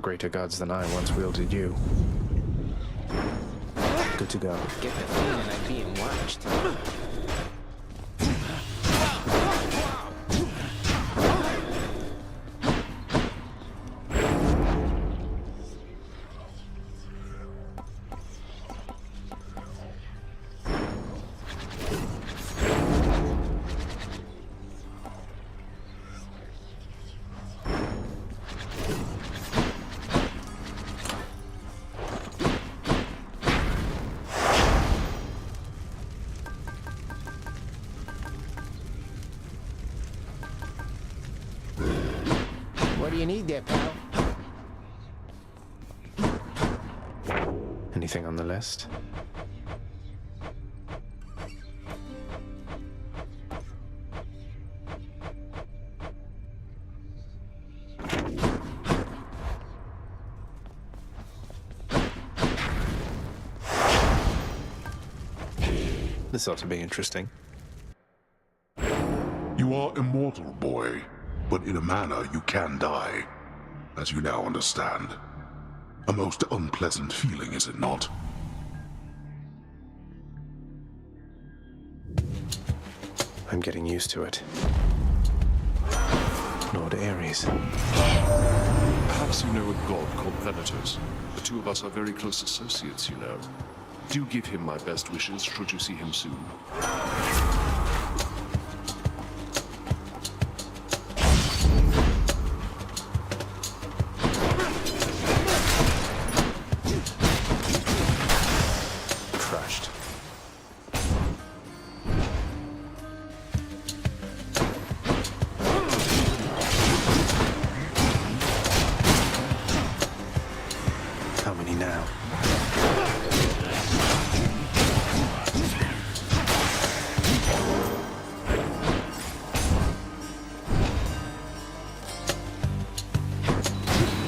greater gods than I once wielded you. Good to go. Get the feeling I'm being watched. What do you need there, pal? Anything on the list? This ought to be interesting. You are immortal, boy, but in a manner you can die, as you now understand. A most unpleasant feeling, is it not? I'm getting used to it. Lord Ares. Perhaps you know a god called Venatos. The two of us are very close associates, you know. Do give him my best wishes, should you see him soon. Crushed. How many now?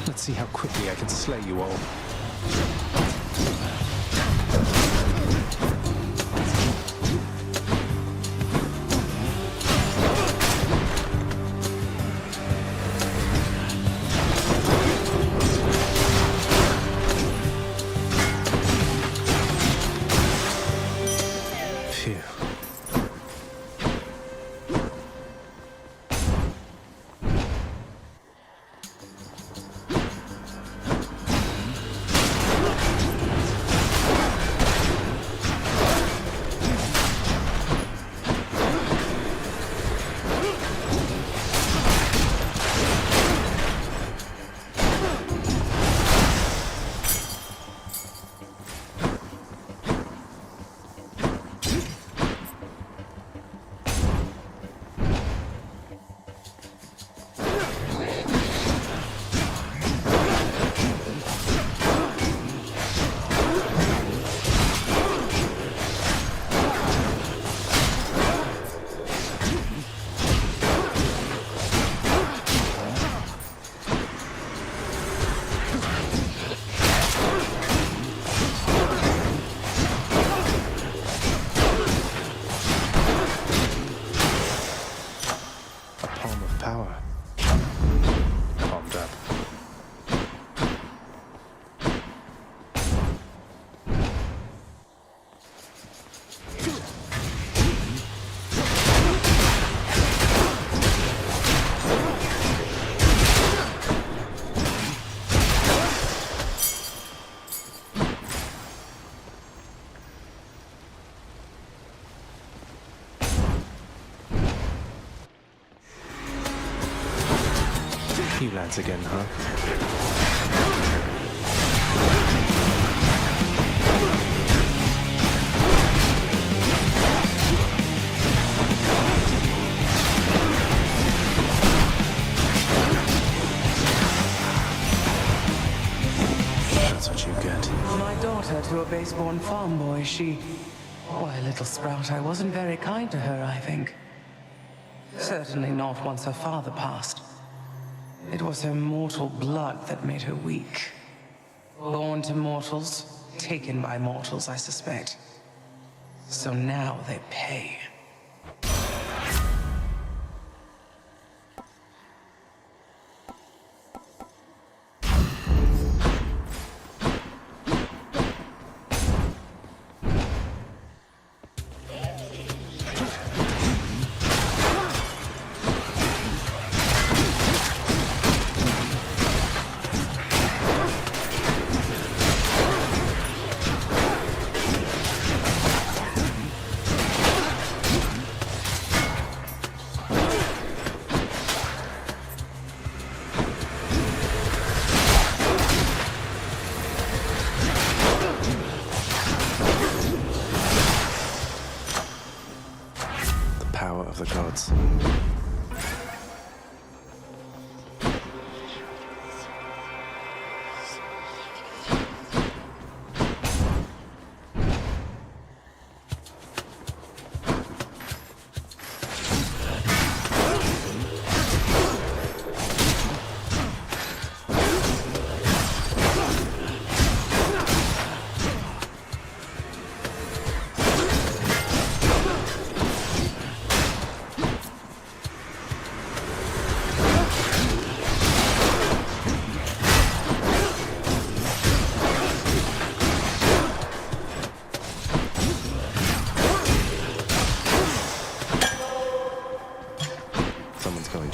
Let's see how quickly I can slay you all. Phew. A palm of power. Palmed up. You lads again, huh? That's what you get. My daughter to a base-born farm boy, she... Why, little sprout, I wasn't very kind to her, I think. Certainly not once her father passed. It was her mortal blood that made her weak. Born to mortals, taken by mortals, I suspect. So now they pay. of the gods.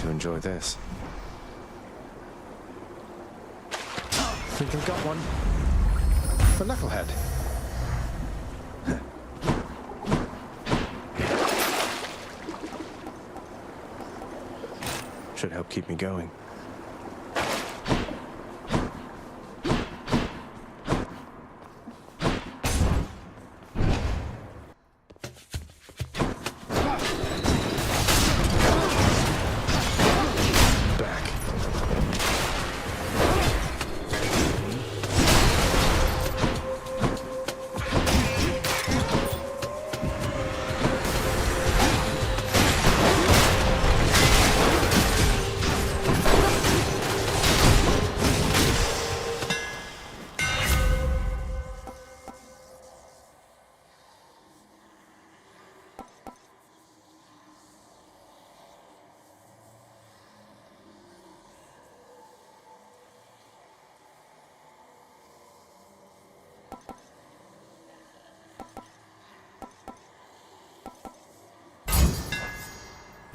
Enjoy this. Think I've got one. The knucklehead. Should help keep me going.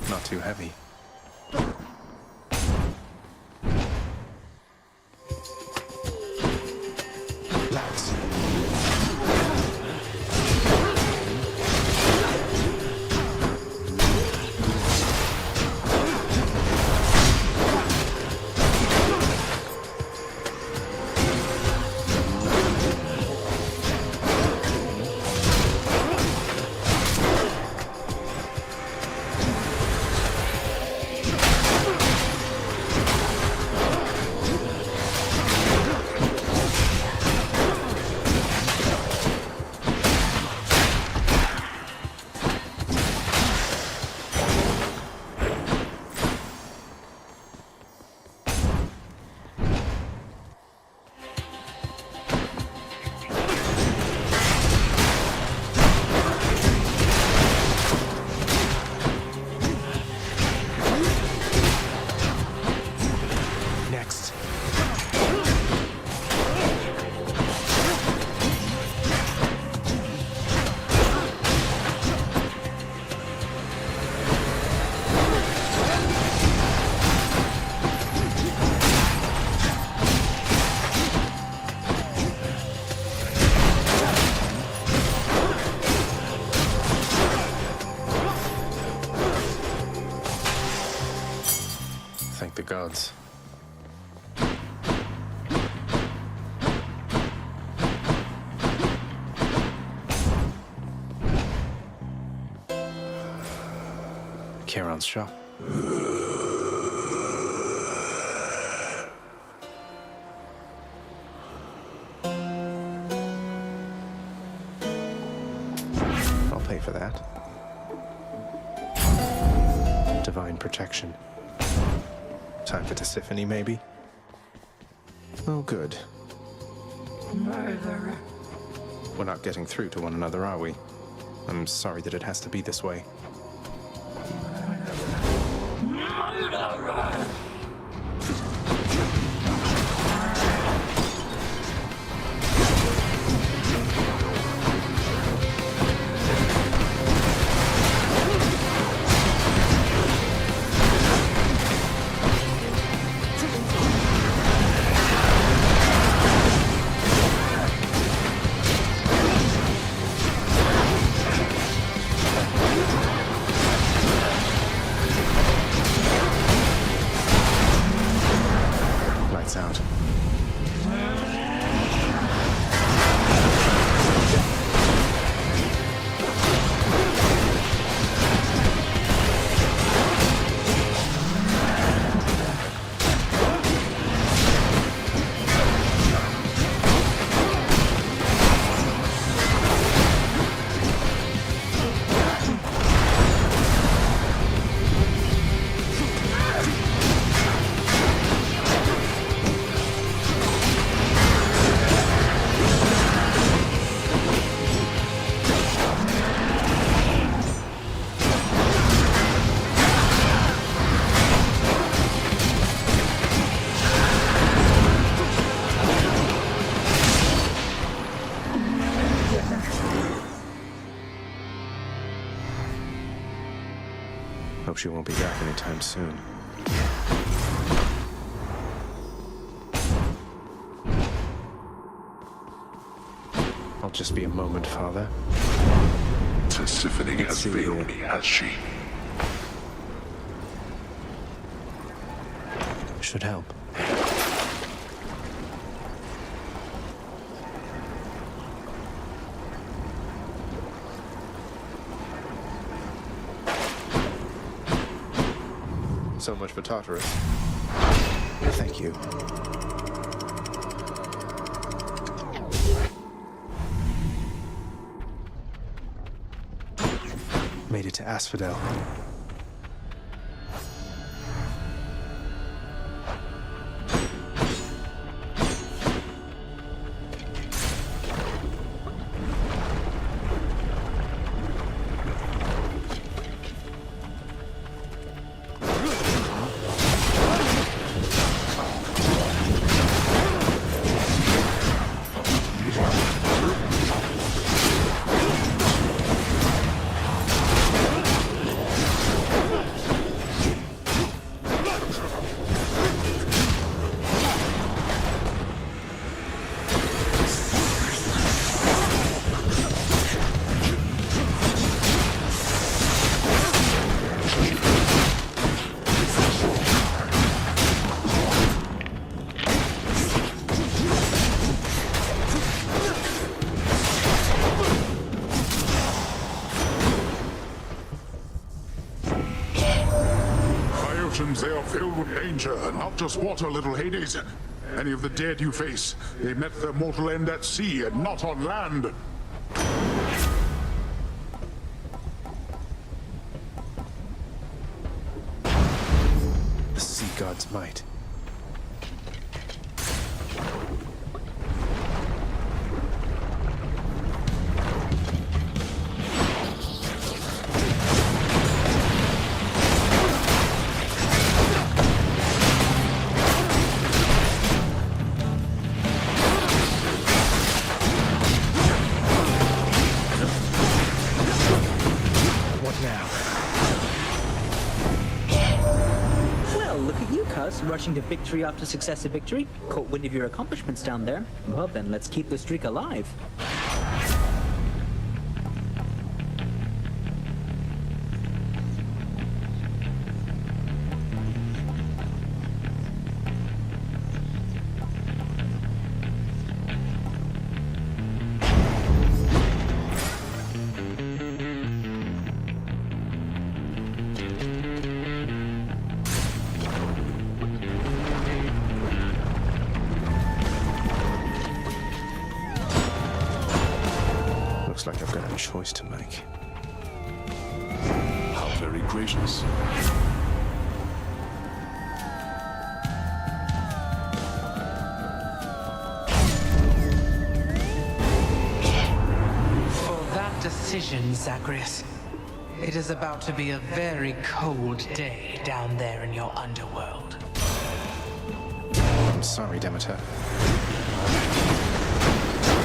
Not too heavy. Lads. Thank the gods. Charon's shop. I'll pay for that. Divine protection. Time for Tisiphone, maybe? Oh, good. Murderer. We're not getting through to one another, are we? I'm sorry that it has to be this way. Hope she won't be back anytime soon. I'll just be a moment, Father. Tisiphone has failed me, has she? Should help. So much for Tartarus. Thank you. Made it to Asphodel. They are filled with danger, not just water, little Hades. Any of the dead you face, they met their mortal end at sea and not on land. The sea god's might. Rushing to victory after successive victory? Caught wind of your accomplishments down there? Well then, let's keep the streak alive. Looks like I've got a choice to make. How very gracious. For that decision, Zagreus, it is about to be a very cold day down there in your underworld. I'm sorry, Demeter.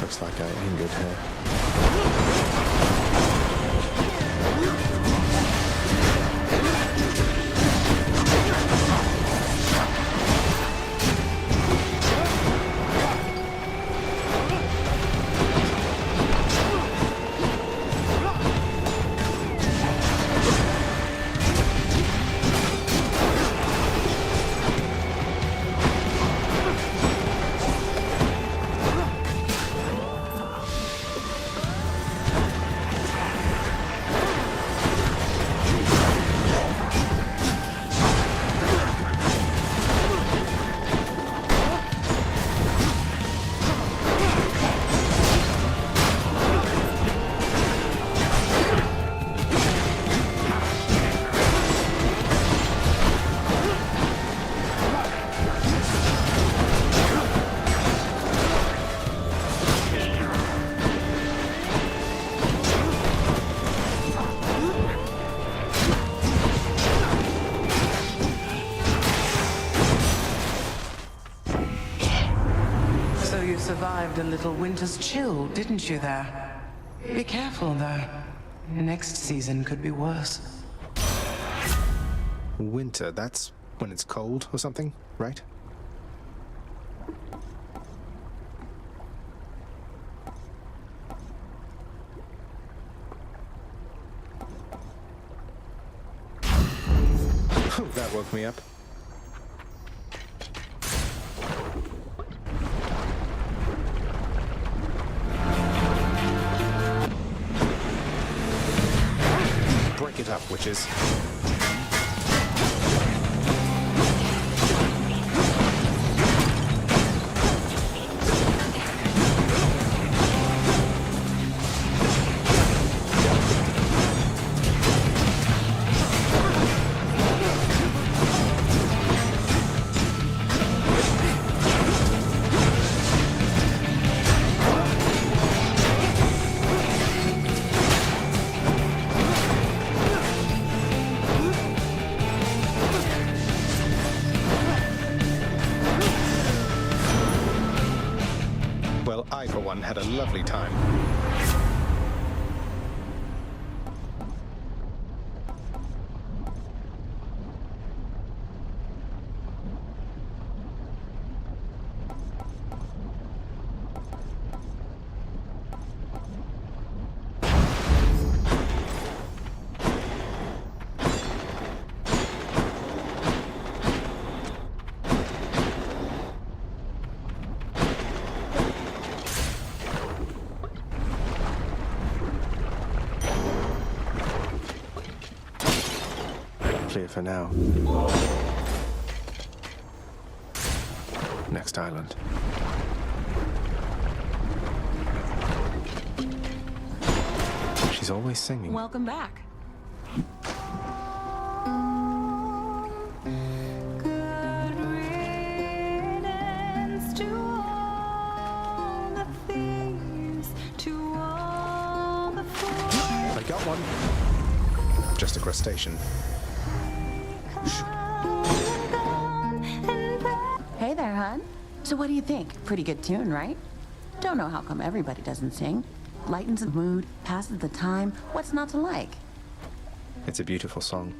Looks like I angered her. Survived a little winter's chill, didn't you there? Be careful, though. Next season could be worse. Winter, that's when it's cold or something, right? That woke me up. Break it up, witches. Well, I, for one, had a lovely time. Clear for now. Next island. She's always singing. Welcome back. Good riddance to all the thieves, to all the fools. I got one. Just a crustacean. Hey there, hon. So what do you think? Pretty good tune, right? Don't know how come everybody doesn't sing. Lightens the mood, passes the time. What's not to like? It's a beautiful song.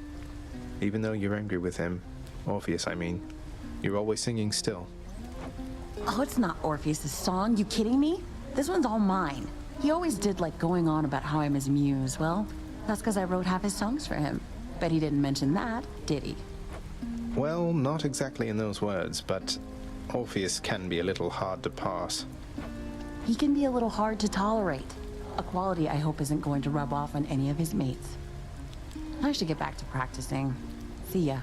Even though you're angry with him, Orpheus, I mean, you're always singing still. Oh, it's not Orpheus' song. You kidding me? This one's all mine. He always did like going on about how I'm his muse. Well, that's because I wrote half his songs for him. Bet he didn't mention that, did he? Well, not exactly in those words, but Orpheus can be a little hard to pass. He can be a little hard to tolerate. A quality I hope isn't going to rub off on any of his mates. I should get back to practicing. See ya.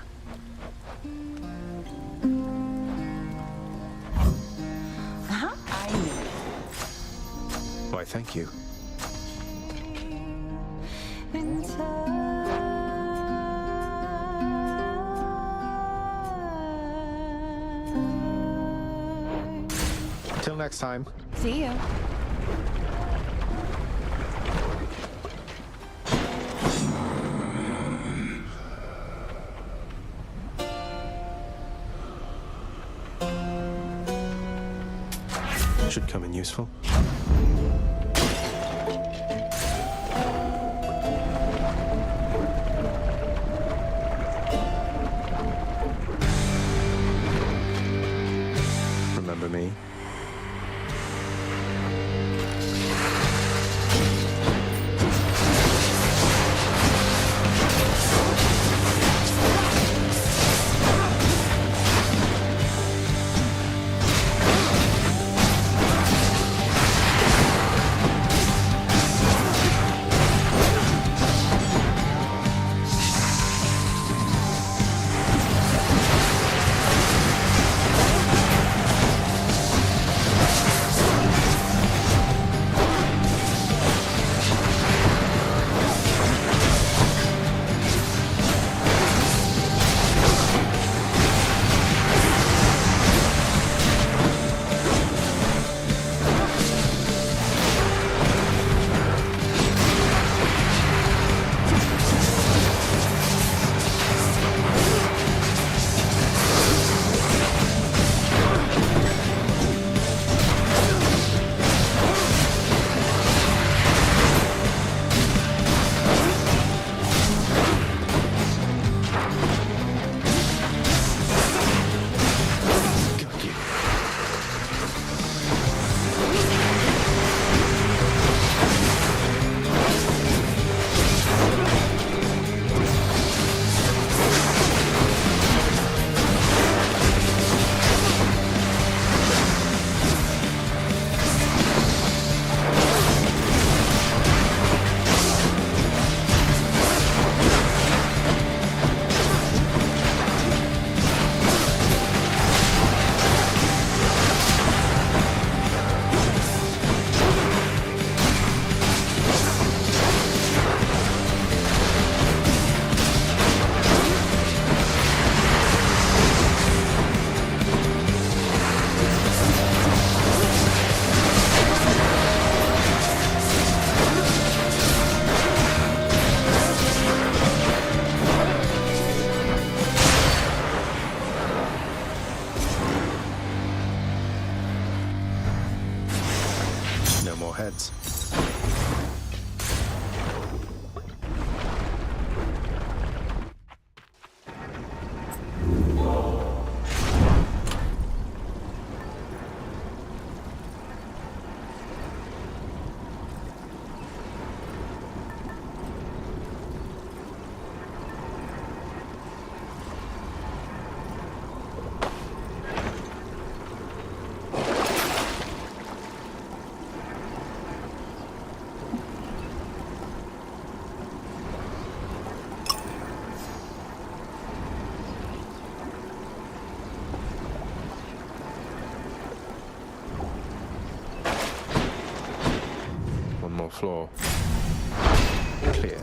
Huh? I knew it. Why, thank you. Till next time. See you. Should come in useful. Remember me? floor. Clear.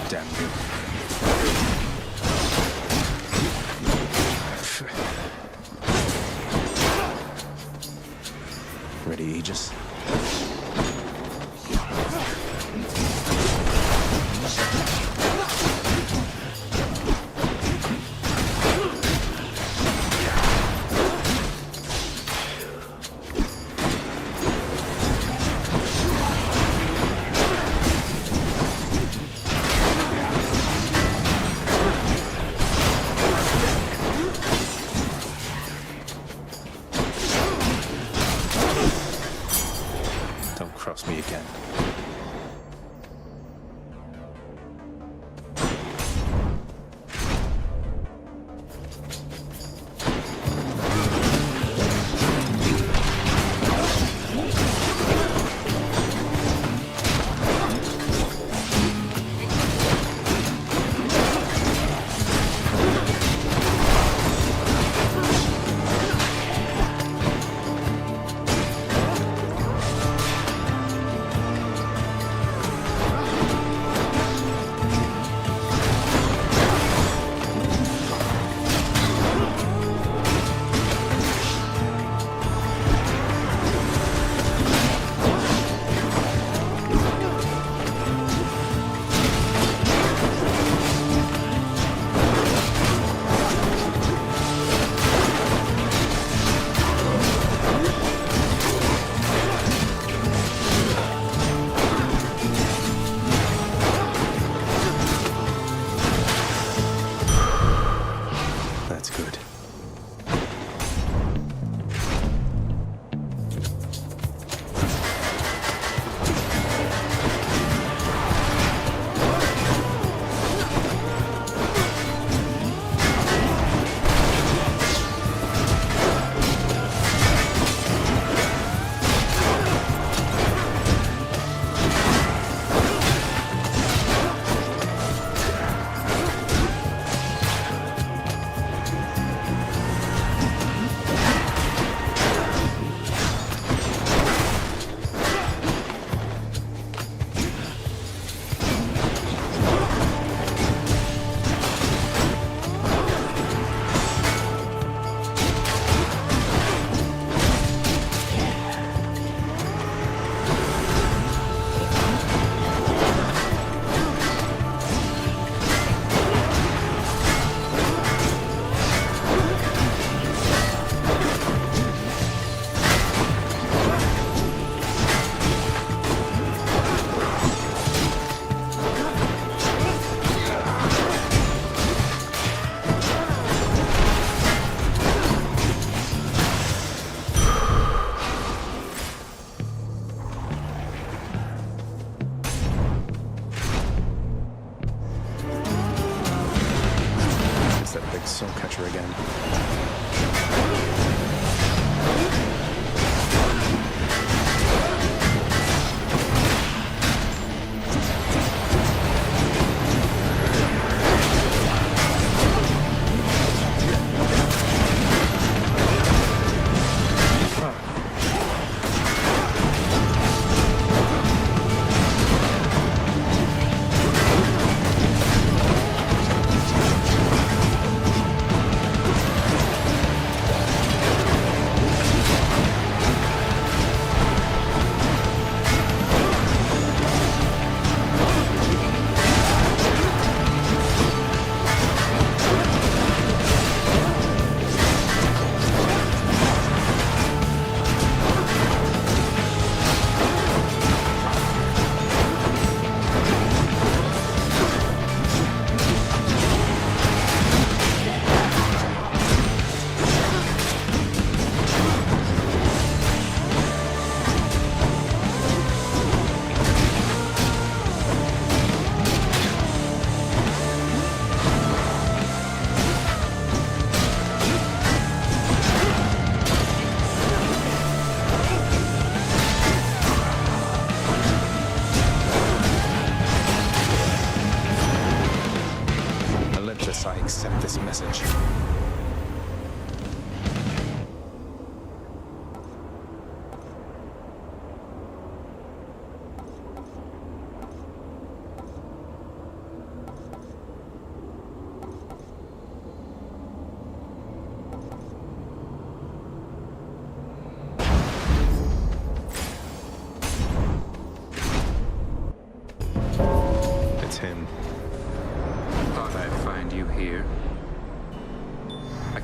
Damn good. Ready, Aegis? Don't cross me again.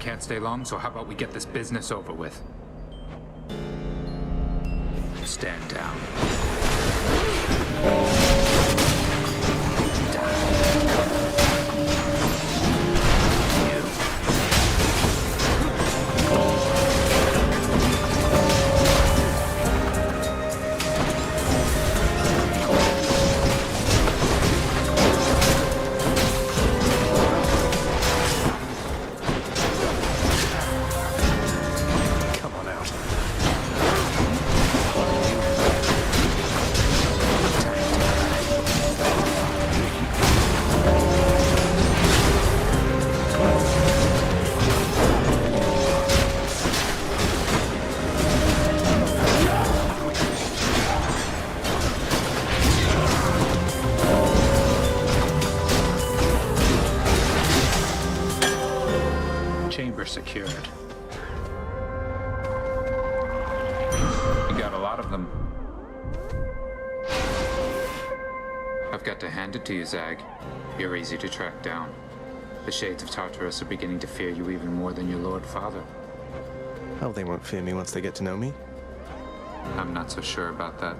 can't stay long, so how about we get this business over with? Stand down. Come on out. Chamber secured. You got a lot of them. I've got to hand it to you, Zag. You're easy to track down. The Shades of Tartarus are beginning to fear you even more than your Lord Father. Oh, they won't fear me once they get to know me. I'm not so sure about that.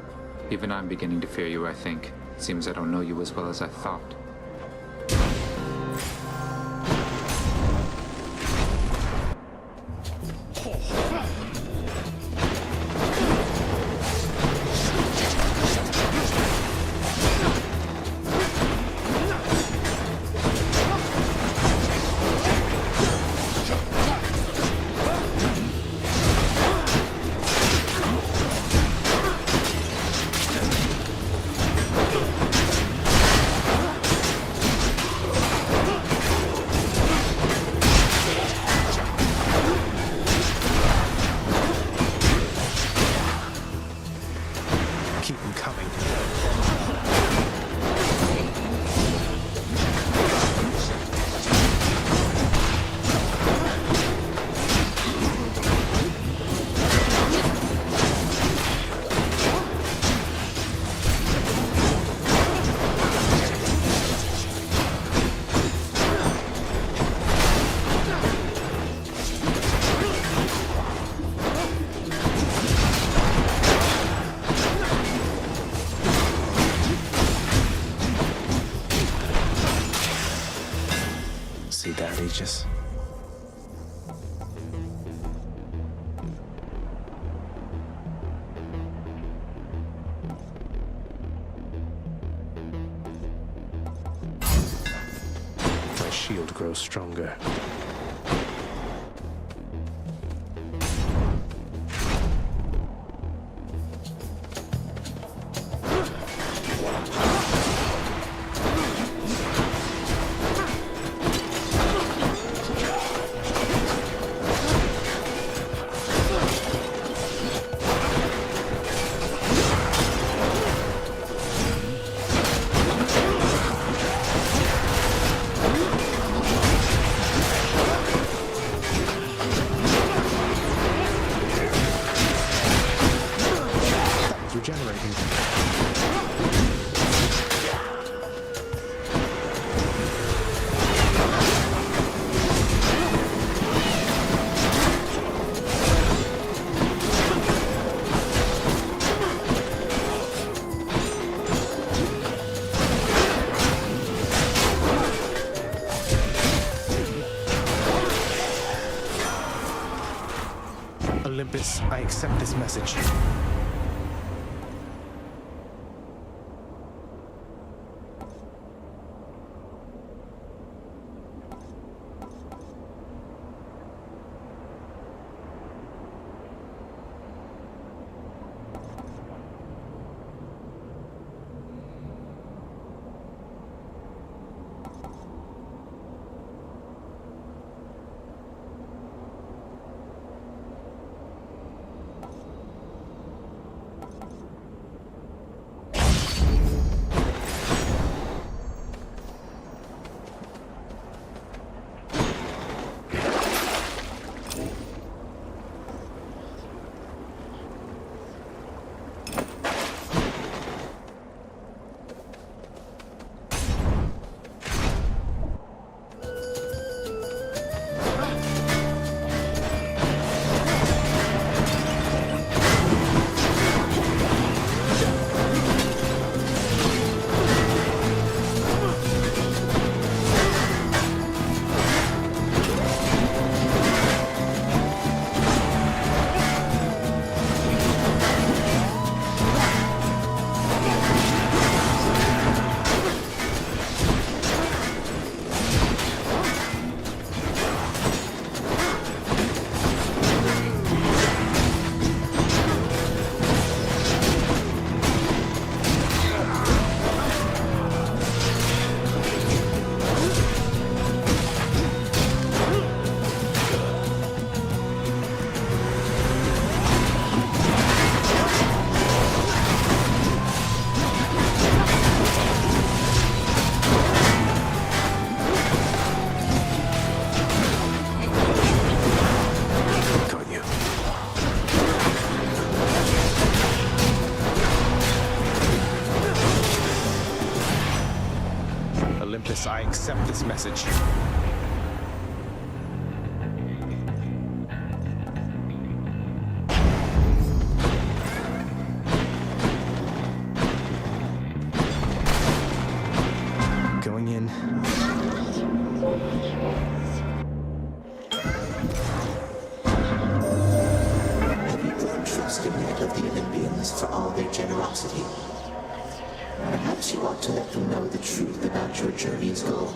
Even I'm beginning to fear you, I think. Seems I don't know you as well as I thought. Keep them coming. See that, Aegis? My shield grows stronger. Regenerating. Olympus, I accept this message. Aegis, I accept this message. Going in. Have you grown trusting yet of the Olympians for all their generosity? Perhaps you ought to let them know the truth about your journey's goal.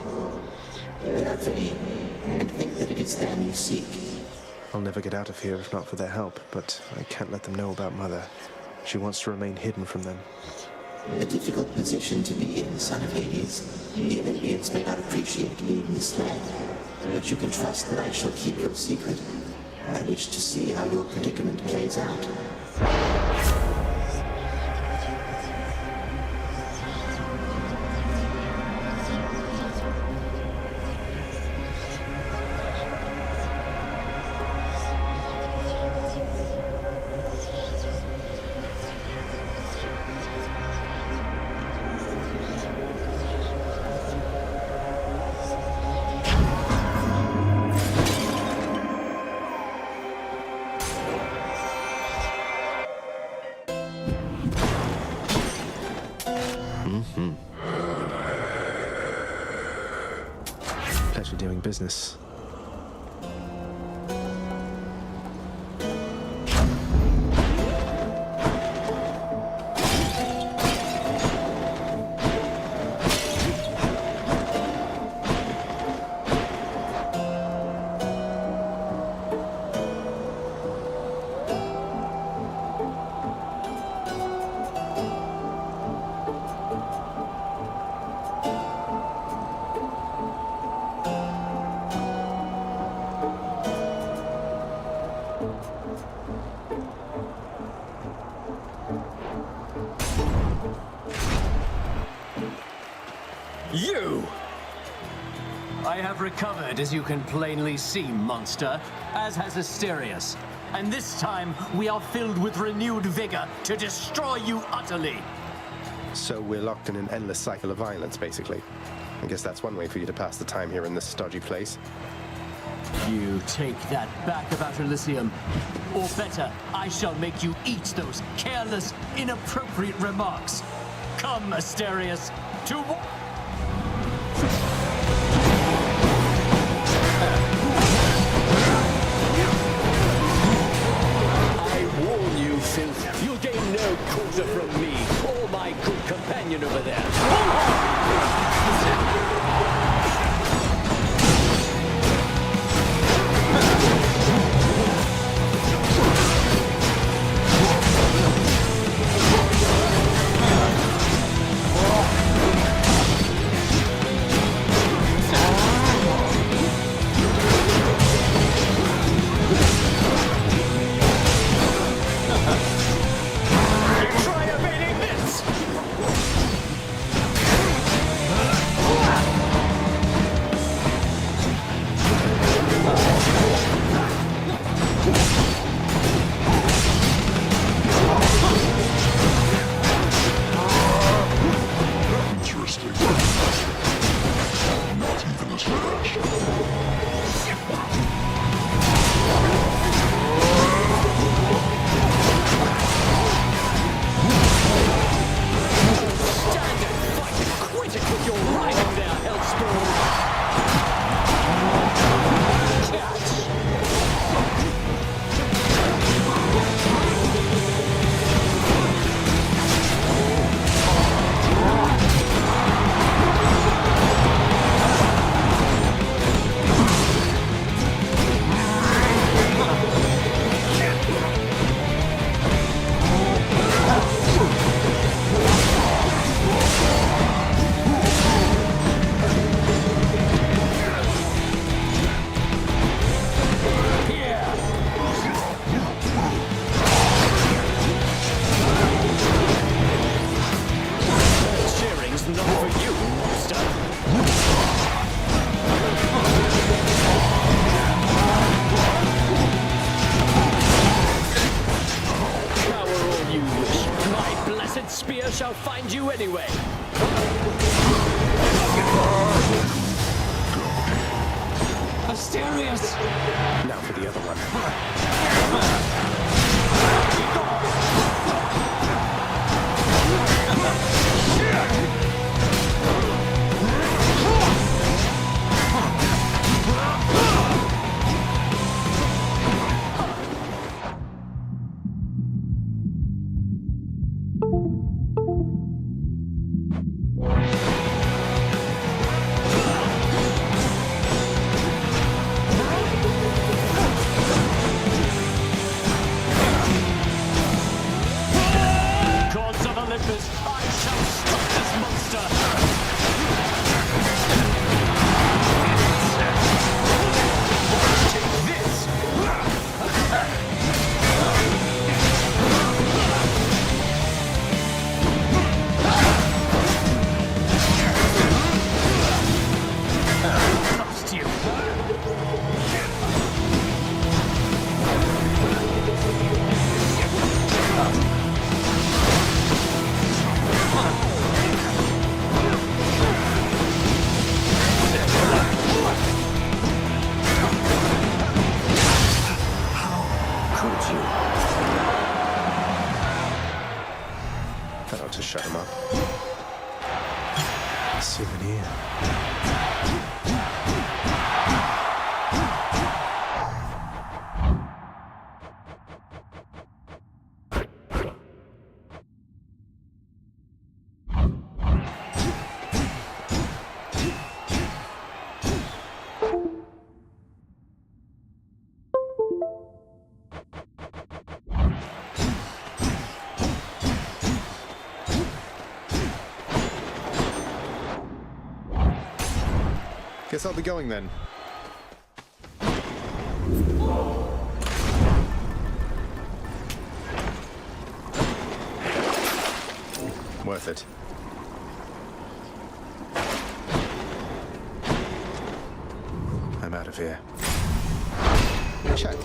They are vain, and think that it is them you seek. I'll never get out of here if not for their help, but I can't let them know about Mother. She wants to remain hidden from them. A difficult position to be in, son of Hades. The Olympians may not appreciate being misled, but you can trust that I shall keep your secret. I wish to see how your predicament plays out. Pleasure doing business. You! I have recovered, as you can plainly see, monster, as has Asterius. And this time, we are filled with renewed vigor to destroy you utterly. So we're locked in an endless cycle of violence, basically. I guess that's one way for you to pass the time here in this stodgy place. You take that back about Elysium. Or better, I shall make you eat those careless, inappropriate remarks. Come, Asterius, to... You'll gain no quarter from me or my good companion over there. Spear shall find you anyway. Asterius! Now for the other one. Gods of Olympus, I shall stop this monster! Take this! Lost you! Could you? That ought to shut him up. A souvenir. Guess I'll be going then. Worth it. I'm out of here. Check.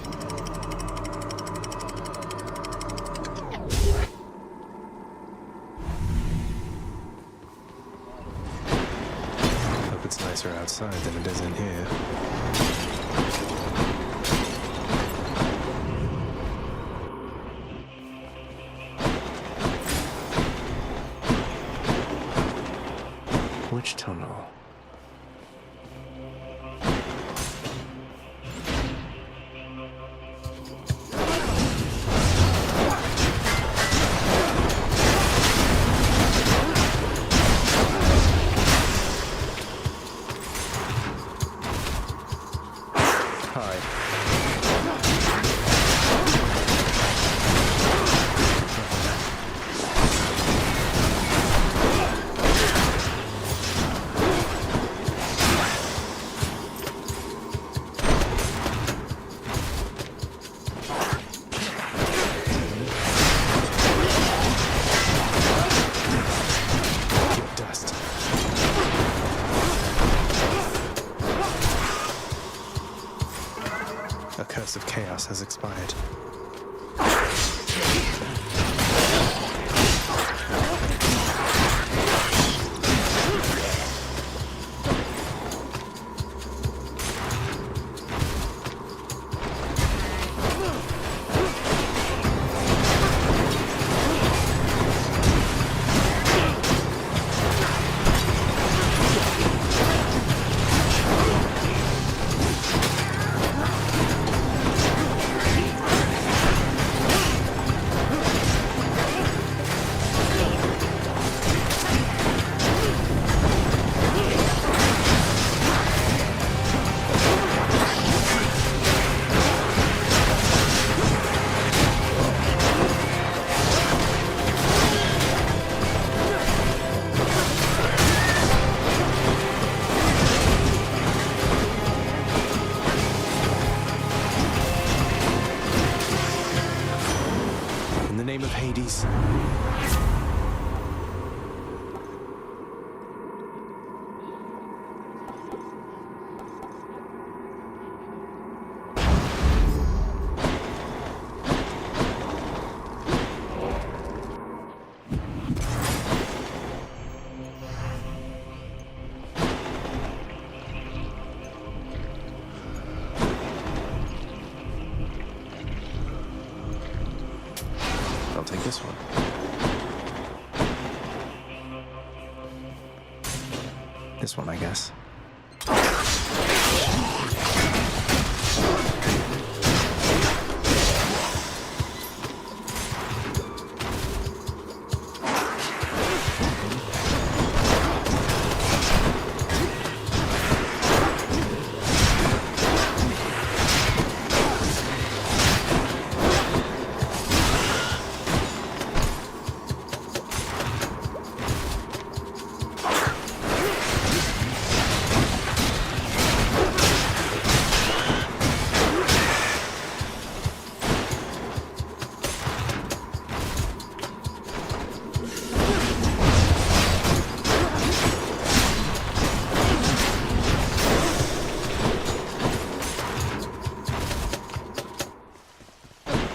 Hope it's nicer outside than it is in here. Which tunnel? A curse of chaos has expired. In the name of Hades. This one, I guess.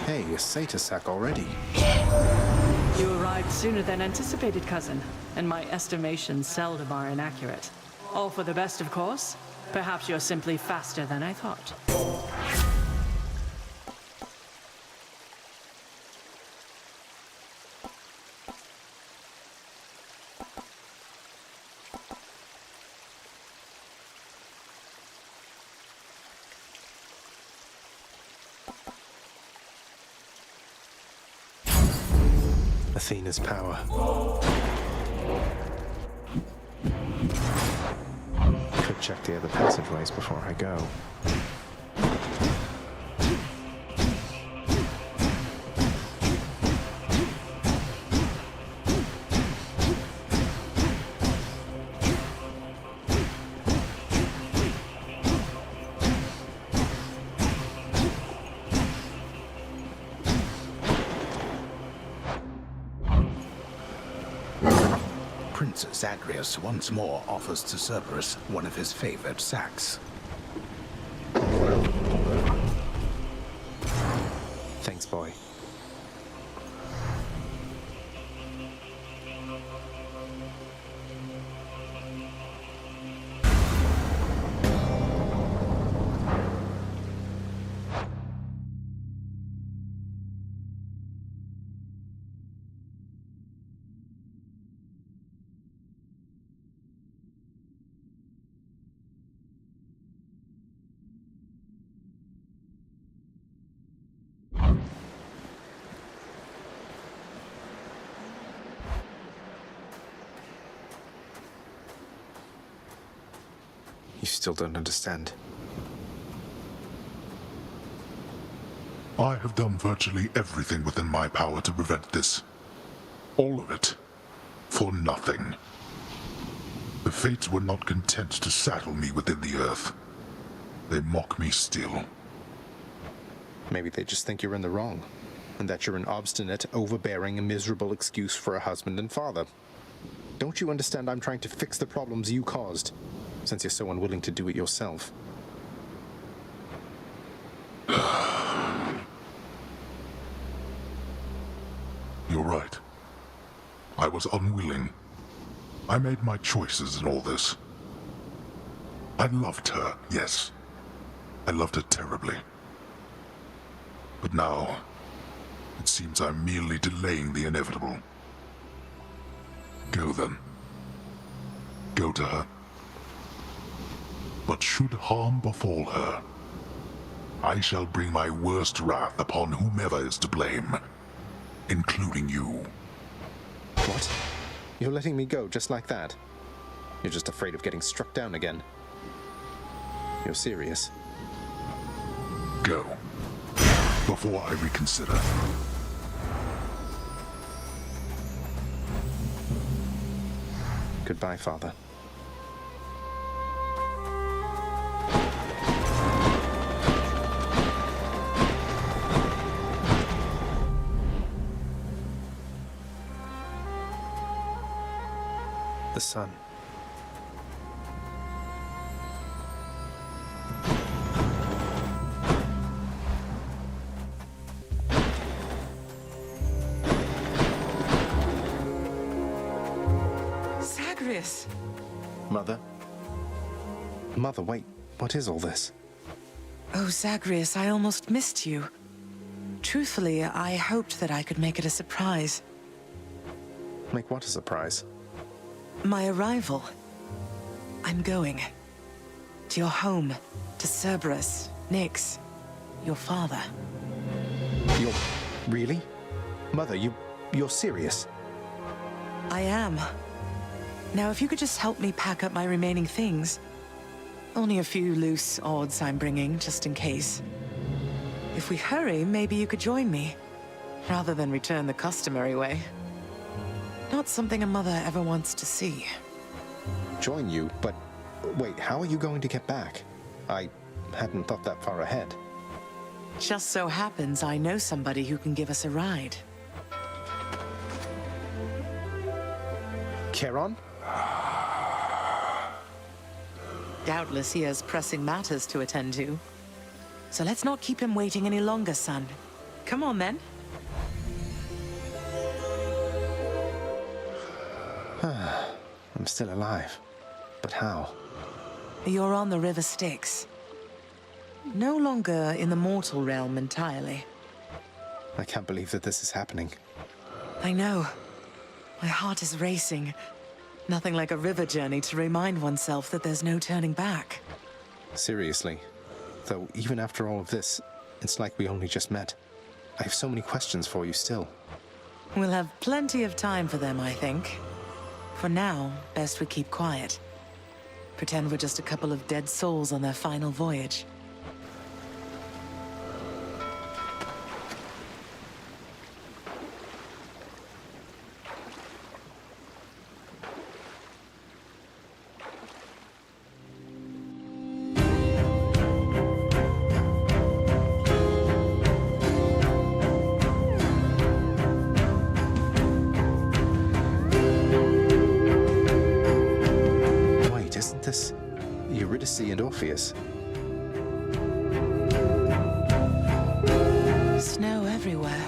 Hey, a satyr sack already. You arrived sooner than anticipated, cousin, and my estimations seldom are inaccurate. All for the best, of course. Perhaps you're simply faster than I thought. Athena's power. Could check the other passageways before I go. Prince Zagreus once more offers to Cerberus one of his favored sacks. Thanks, boy. You still don't understand. I have done virtually everything within my power to prevent this. All of it. For nothing. The Fates were not content to saddle me within the earth. They mock me still. Maybe they just think you're in the wrong, and that you're an obstinate, overbearing, and miserable excuse for a husband and father. Don't you understand I'm trying to fix the problems you caused, since you're so unwilling to do it yourself? You're right. I was unwilling. I made my choices in all this. I loved her, yes. I loved her terribly. But now, it seems I'm merely delaying the inevitable. Go then. Go to her. But should harm befall her, I shall bring my worst wrath upon whomever is to blame, including you. What? You're letting me go just like that? You're just afraid of getting struck down again. You're serious? Go. Before I reconsider. Goodbye, Father. The sun. Zagreus! Mother? Mother, wait. What is all this? Oh, Zagreus, I almost missed you. Truthfully, I hoped that I could make it a surprise. Make what a surprise? My arrival. I'm going. To your home. To Cerberus. Nyx. Your father. You're... really? Mother, you're serious? I am. Now, if you could just help me pack up my remaining things. Only a few loose odds I'm bringing, just in case. If we hurry, maybe you could join me, rather than return the customary way. Not something a mother ever wants to see. Join you? But wait, how are you going to get back? I hadn't thought that far ahead. Just so happens I know somebody who can give us a ride. Charon? Doubtless he has pressing matters to attend to. So let's not keep him waiting any longer, son. Come on, then. I'm still alive. But how? You're on the River Styx. No longer in the mortal realm entirely. I can't believe that this is happening. I know. My heart is racing. Nothing like a river journey to remind oneself that there's no turning back. Seriously. Though, even after all of this, it's like we only just met. I have so many questions for you still. We'll have plenty of time for them, I think. For now, best we keep quiet. Pretend we're just a couple of dead souls on their final voyage. And Orpheus. Snow everywhere.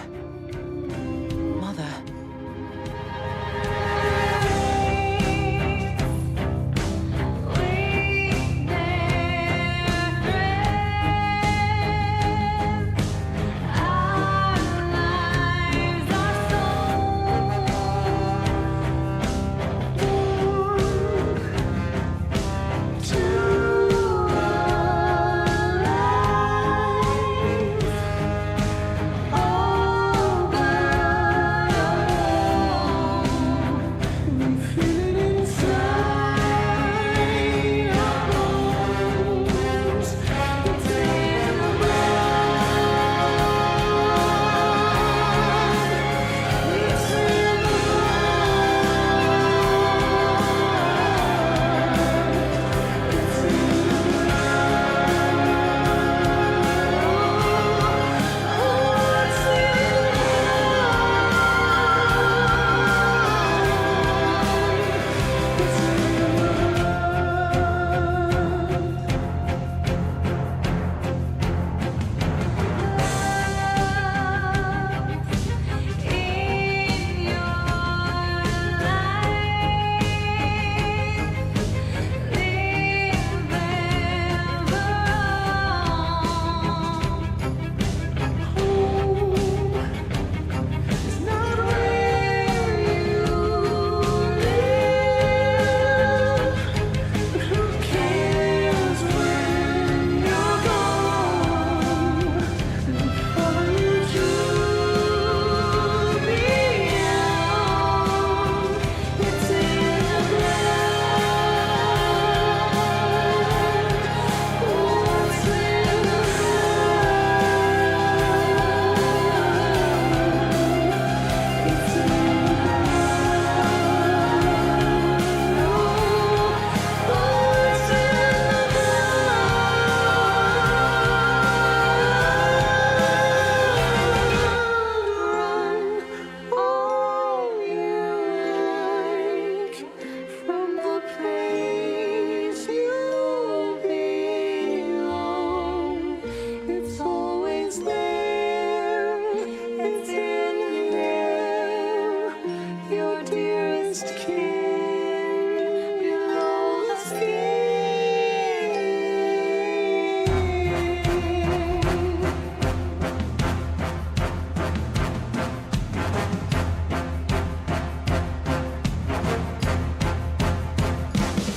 Mother.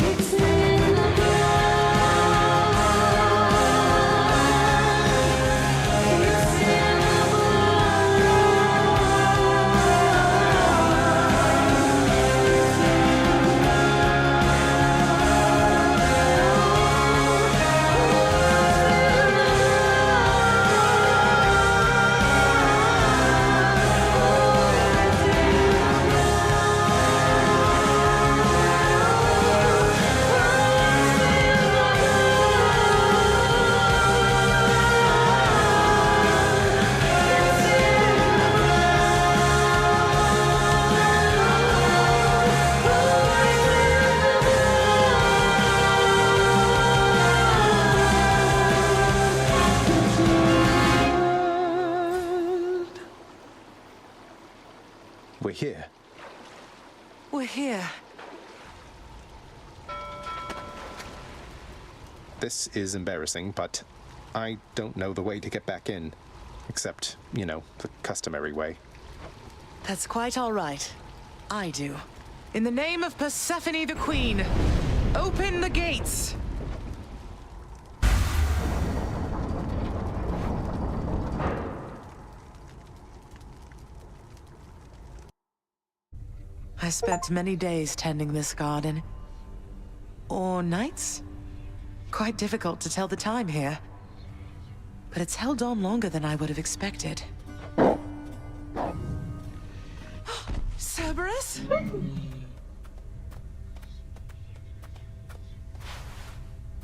It's in We're here. This is embarrassing, but I don't know the way to get back in. Except, you know, the customary way. That's quite all right. I do. In the name of Persephone the Queen, open the gates! I spent many days tending this garden. Or nights? Quite difficult to tell the time here. But it's held on longer than I would have expected. Cerberus?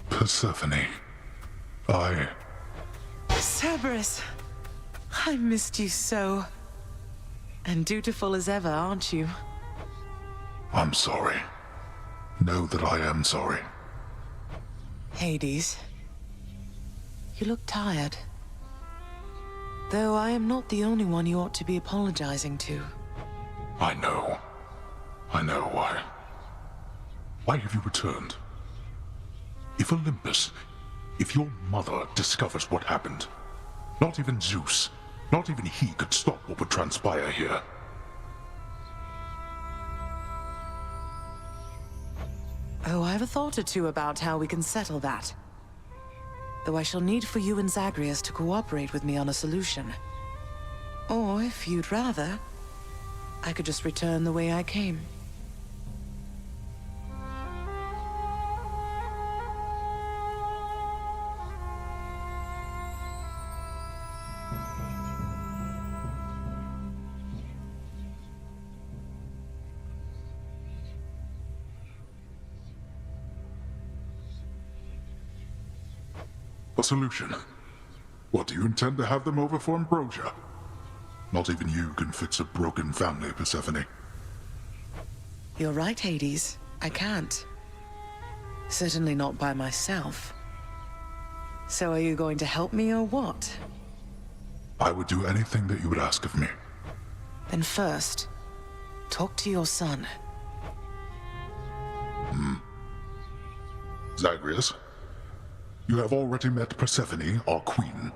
Persephone. Cerberus, I missed you so. And dutiful as ever, aren't you? I'm sorry. Know that I am sorry. Hades, you look tired. Though I am not the only one you ought to be apologizing to. I know. Why. Why have you returned? If Olympus, if your mother discovers what happened, not even Zeus, not even he could stop what would transpire here. Oh, I have a thought or two about how we can settle that. Though I shall need for you and Zagreus to cooperate with me on a solution. Or, if you'd rather, I could just return the way I came. A solution? What, do you intend to have them over for ambrosia? Not even you can fix a broken family, Persephone. You're right, Hades. I can't. Certainly not by myself. So are you going to help me or what? I would do anything that you would ask of me. Then first, talk to your son. Zagreus, you have already met Persephone, our queen.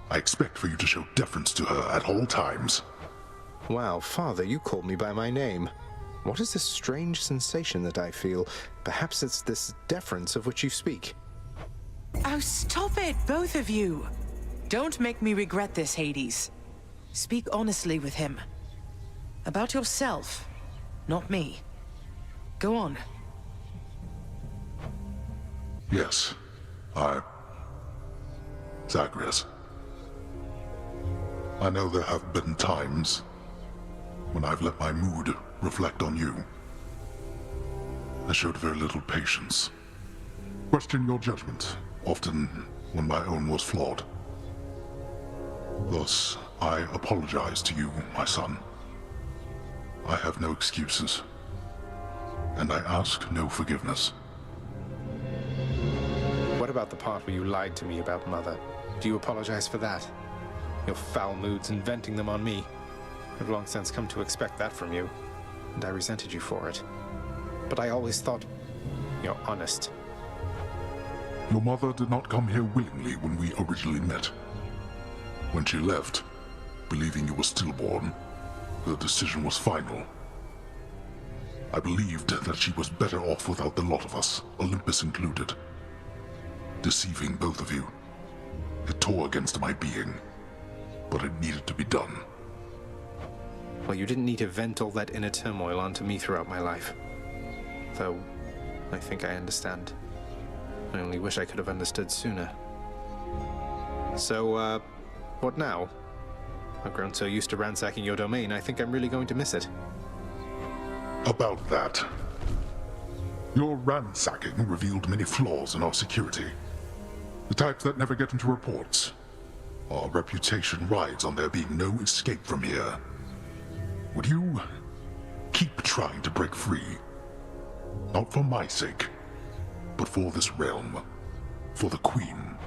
I expect for you to show deference to her at all times. Wow, Father, you called me by my name. What is this strange sensation that I feel? Perhaps it's this deference of which you speak. Oh, stop it, both of you! Don't make me regret this, Hades. Speak honestly with him. About yourself, not me. Go on. Yes, Zagreus. I know there have been times when I've let my mood reflect on you. I showed very little patience. Questioned your judgment, often when my own was flawed. Thus, I apologize to you, my son. I have no excuses, and I ask no forgiveness. What about the part where you lied to me about Mother? Do you apologize for that? Your foul moods and venting them on me. I've long since come to expect that from you, and I resented you for it. But I always thought you're honest. Your mother did not come here willingly when we originally met. When she left, believing you were stillborn, her decision was final. I believed that she was better off without the lot of us, Olympus included. Deceiving both of you. It tore against my being, but it needed to be done. Well, you didn't need to vent all that inner turmoil onto me throughout my life. Though, I think I understand. I only wish I could have understood sooner. So, what now? I've grown so used to ransacking your domain, I think I'm really going to miss it. About that. Your ransacking revealed many flaws in our security. The types that never get into reports. Our reputation rides on there being no escape from here. Would you keep trying to break free? Not for my sake, but for this realm. For the Queen.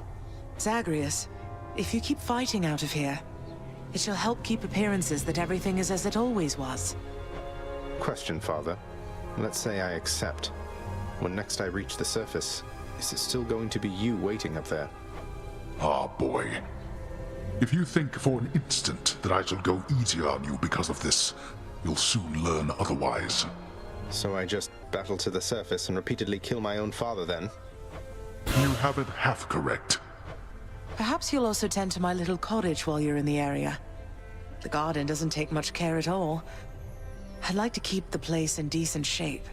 Zagreus, if you keep fighting out of here, it shall help keep appearances that everything is as it always was. Question, Father. Let's say I accept. When next I reach the surface, is it still going to be you waiting up there? Ah, boy. If you think for an instant that I shall go easier on you because of this, you'll soon learn otherwise. So I just battle to the surface and repeatedly kill my own father then? You have it half correct. Perhaps you'll also tend to my little cottage while you're in the area. The garden doesn't take much care at all. I'd like to keep the place in decent shape,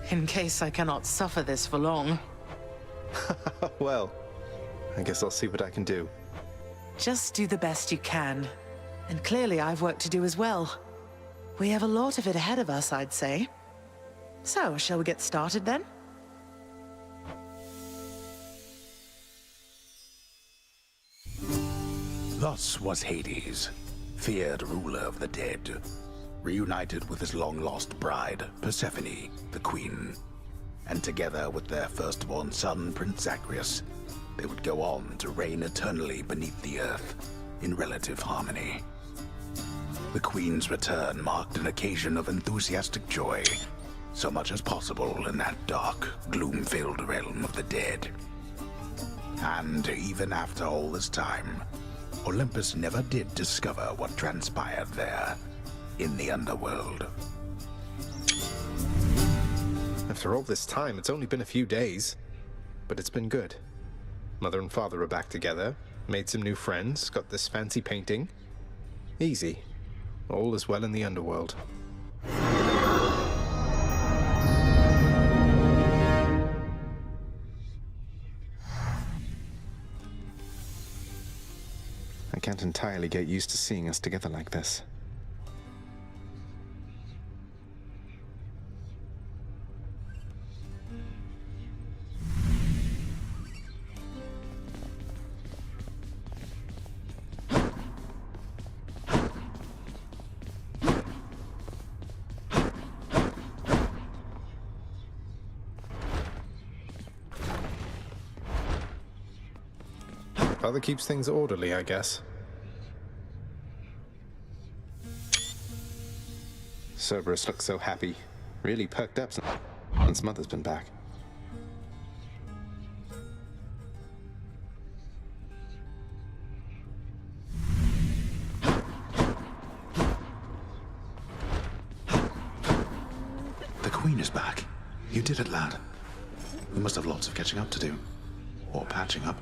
in case I cannot suffer this for long. Well, I guess I'll see what I can do. Just do the best you can. And clearly I've work to do as well. We have a lot of it ahead of us, I'd say. So, shall we get started then? Thus was Hades, feared ruler of the dead, reunited with his long-lost bride, Persephone, the queen. And together with their firstborn son, Prince Zagreus, they would go on to reign eternally beneath the earth, in relative harmony. The queen's return marked an occasion of enthusiastic joy, so much as possible in that dark, gloom-filled realm of the dead. And even after all this time, Olympus never did discover what transpired there, in the underworld. After all this time, it's only been a few days. But it's been good. Mother and father are back together, made some new friends, got this fancy painting. Easy. All is well in the underworld. I can't entirely get used to seeing us together like this. Father keeps things orderly, I guess. Cerberus looks so happy. Really perked up since Mother's been back. The Queen is back. You did it, lad. You must have lots of catching up to do. Or patching up.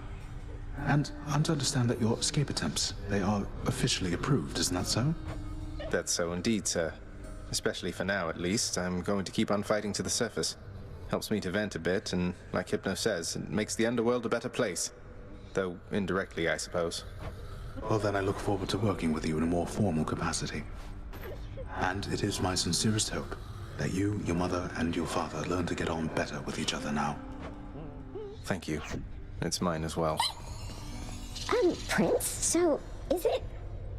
And I'm to understand that your escape attempts, they are officially approved, isn't that so? That's so indeed, sir. Especially for now, at least. I'm going to keep on fighting to the surface. Helps me to vent a bit, and like Hypno says, it makes the underworld a better place. Though indirectly, I suppose. Well, then I look forward to working with you in a more formal capacity. And it is my sincerest hope that you, your mother, and your father learn to get on better with each other now. Thank you. It's mine as well. Prince, so is it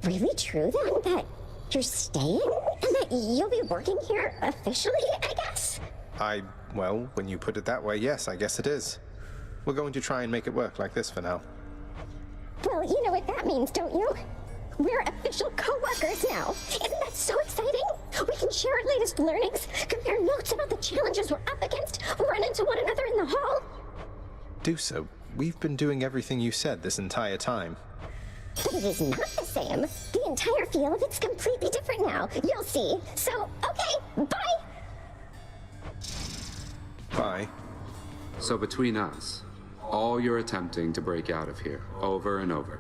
really true then that you're staying? And that you'll be working here officially, I guess? Well, when you put it that way, yes, I guess it is. We're going to try and make it work like this for now. Well, you know what that means, don't you? We're official co-workers now. Isn't that so exciting? We can share our latest learnings, compare notes about the challenges we're up against, run into one another in the hall. Do so. We've been doing everything you said this entire time. But it is not the same. The entire feel of it's completely different now. You'll see. So, okay, bye! Bye. So between us, all you're attempting to break out of here, over and over,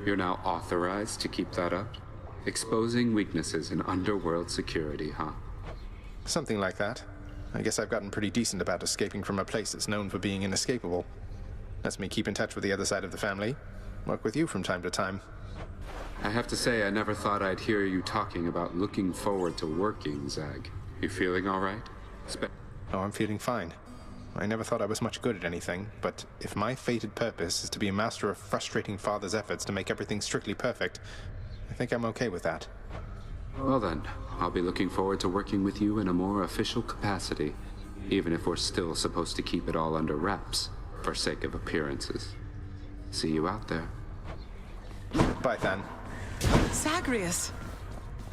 you're now authorized to keep that up? Exposing weaknesses in underworld security, huh? Something like that. I guess I've gotten pretty decent about escaping from a place that's known for being inescapable. Lets me keep in touch with the other side of the family. Work with you from time to time. I have to say, I never thought I'd hear you talking about looking forward to working, Zag. You feeling all right? Oh, I'm feeling fine. I never thought I was much good at anything, but if my fated purpose is to be a master of frustrating father's efforts to make everything strictly perfect, I think I'm okay with that. Well then, I'll be looking forward to working with you in a more official capacity, even if we're still supposed to keep it all under wraps, for sake of appearances. See you out there. Bye, Than. Zagreus!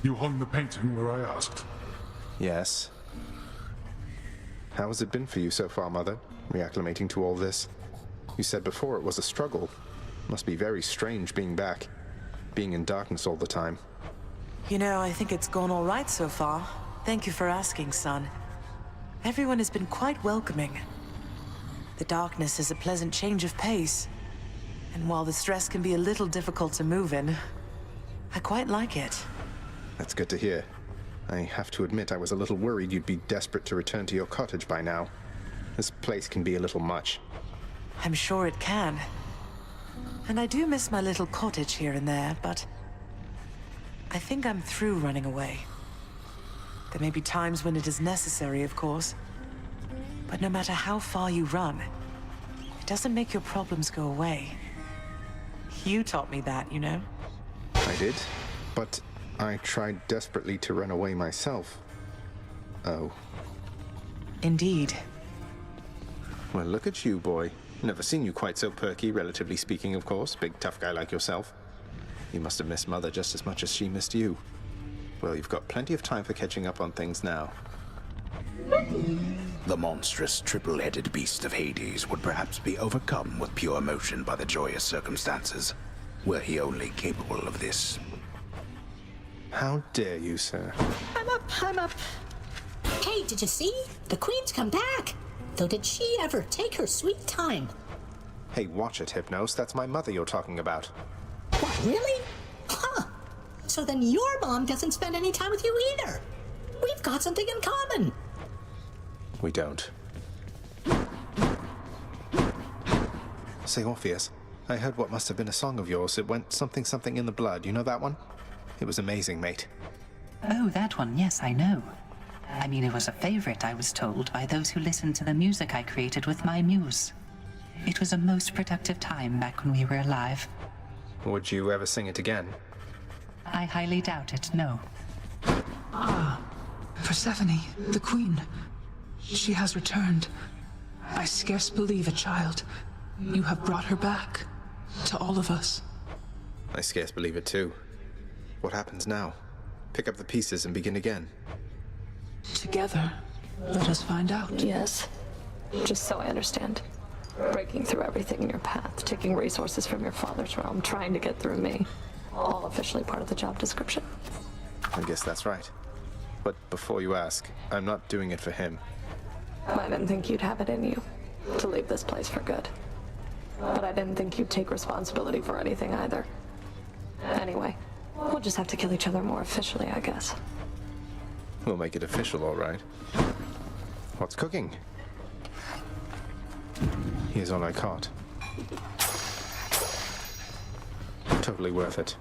You hung the painting where I asked? Yes. How has it been for you so far, Mother, reacclimating to all this? You said before it was a struggle. Must be very strange being back, being in darkness all the time. You know, I think it's gone all right so far. Thank you for asking, son. Everyone has been quite welcoming. The darkness is a pleasant change of pace. And while the stress can be a little difficult to move in, I quite like it. That's good to hear. I have to admit I was a little worried you'd be desperate to return to your cottage by now. This place can be a little much. I'm sure it can. And I do miss my little cottage here and there, but I think I'm through running away. There may be times when it is necessary, of course. But no matter how far you run, it doesn't make your problems go away. You taught me that, you know? I did, but I tried desperately to run away myself. Oh. Indeed. Well, look at you, boy. Never seen you quite so perky, relatively speaking, of course. Big, tough guy like yourself. You must have missed Mother just as much as she missed you. Well, you've got plenty of time for catching up on things now. The monstrous triple-headed beast of Hades would perhaps be overcome with pure emotion by the joyous circumstances, were he only capable of this. How dare you, sir? I'm up. Hey, did you see? The Queen's come back. Though did she ever take her sweet time? Hey, watch it, Hypnos. That's my mother you're talking about. What, really? Huh. So then your mom doesn't spend any time with you either. We've got something in common. We don't. Say, Orpheus, I heard what must have been a song of yours. It went something something in the blood. You know that one? It was amazing, mate. Oh, that one, yes, I know. I mean, it was a favorite, I was told, by those who listened to the music I created with my muse. It was a most productive time back when we were alive. Would you ever sing it again? I highly doubt it, no. Ah, Persephone, the Queen. She has returned. I scarce believe it, child. You have brought her back. To all of us. I scarce believe it too. What happens now? Pick up the pieces and begin again. Together, let us find out. Yes. Just so I understand. Breaking through everything in your path, taking resources from your father's realm, trying to get through me. All officially part of the job description. I guess that's right. But before you ask, I'm not doing it for him. I didn't think you'd have it in you to leave this place for good. But I didn't think you'd take responsibility for anything either. Anyway, we'll just have to kill each other more officially, I guess. We'll make it official, all right. What's cooking? Here's all I caught. Totally worth it.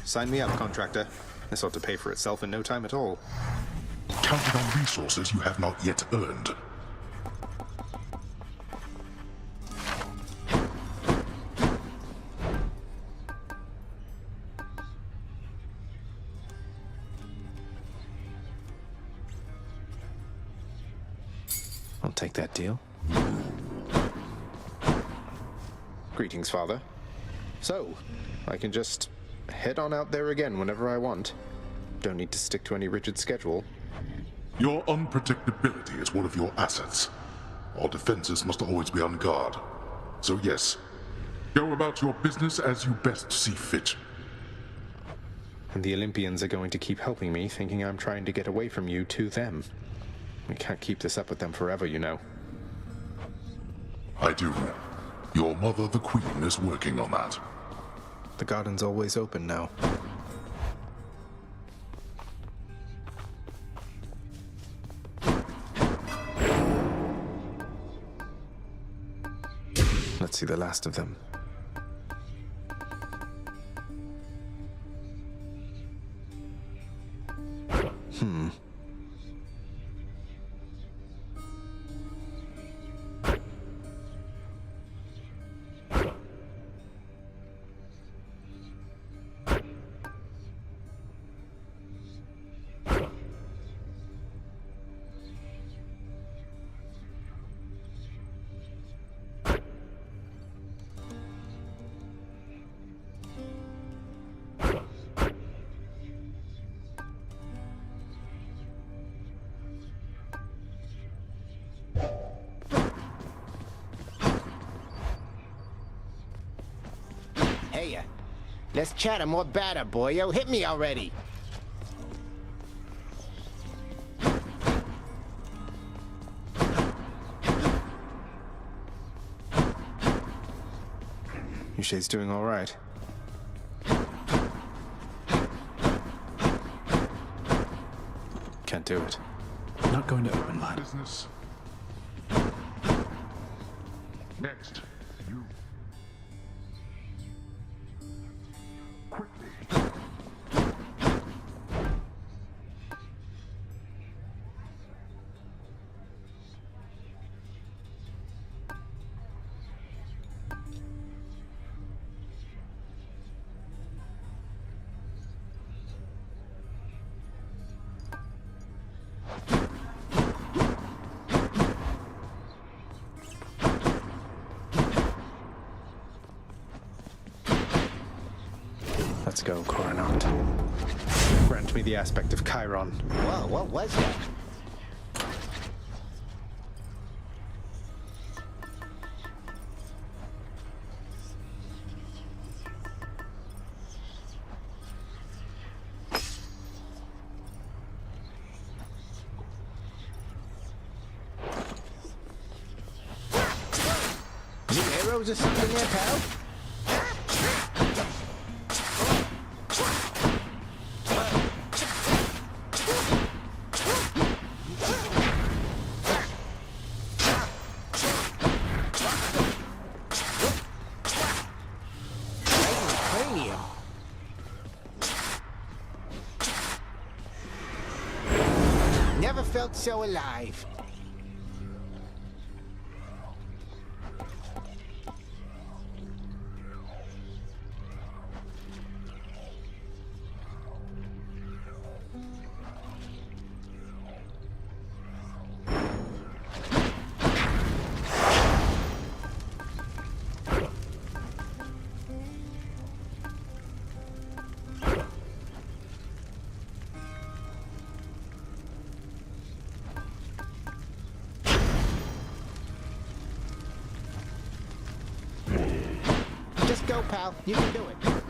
Sign me up, contractor. This ought to pay for itself in no time at all. Counting on resources you have not yet earned. I'll take that deal. Greetings, Father. So, I can just head on out there again whenever I want. Don't need to stick to any rigid schedule. Your unpredictability is one of your assets. Our defenses must always be on guard. So yes, go about your business as you best see fit. And the Olympians are going to keep helping me, thinking I'm trying to get away from you to them. We can't keep this up with them forever, you know. I do. Your mother, the Queen, is working on that. The garden's always open now. Let's see the last of them. Hey, let's chatter more batter, boyo. Hit me already. Yushai's doing all right. Can't do it. Not going to open line. Business. Next, you. Quickly. Let's go, Coronat. Grant me the aspect of Chiron. Whoa, what was that? New arrows or something there, pal? Cranium. Never felt so alive. Just go, pal. You can do it.